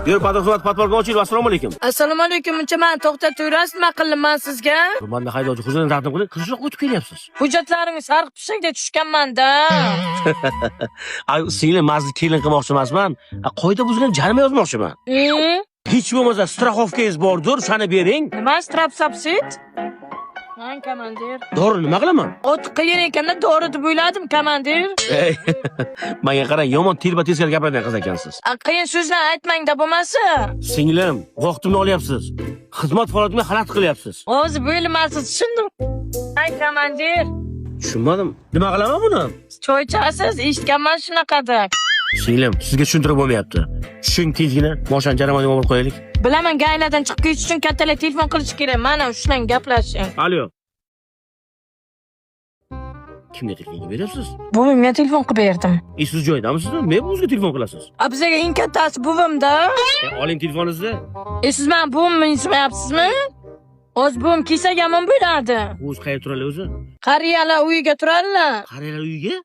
Yur, xizmat patvorga oching. Assalomu alaykum. Assalomu alaykum. Uncha meni to'xtatavurasiz, nima qildim men sizga? Manda haydovchi huzurni taqdim qiling. Qizaloq o'tib kelyapsiz. Hujjatlaringiz sarq pishakda tushganman-da. Ay, singlim, mazli kelin qilmoqchi emasman. Qoida buzilib jarima yozmoqchiman. Hech bo'lmasa страховканgiz bordir, shuni bering. Nima strap subsid? Men komandir. Dori nima qilaman? Ot qiyin ekanda dori deb o'yladim, komandir. Ey, menga qarang, yomon telba teskari gapiradigan qiz ekansiz. Qiyin so'zlar aytmang-da bo'lmasa. Singlim, vaqtimni olyapsiz. Xizmat faoliyatimga xalaqit qilyapsiz. O'zi bo'lmasiz, tushundim. Ay, komandir. Tushunmadim. Nima qilaman buni? Choy ichasiz, eshitganman shunaqada. Singlim, sizga tushuntirib bo'lmayapti. Tushing tezgina, moshani jarimaga olib qo'yaylik. Bilaman, gayladan chiqib ketish uchun kattalar telefon qilish kerak. Mana shularga gaplashing. Alo. Kimga telefon beryapsiz? Buvimga telefon qilib berdim. Siz joydamisiz? Men buvimga telefon qilasiz. Bizga eng kattasi buvimda. Oling telefoningizni. Siz men buvimni ismayapsizmi? O'z buvim kelsa yomon bo'lardi. O'zi qayerda turadi o'zi? Qariyalar uyiga turadilar. Qariyalar uyiga?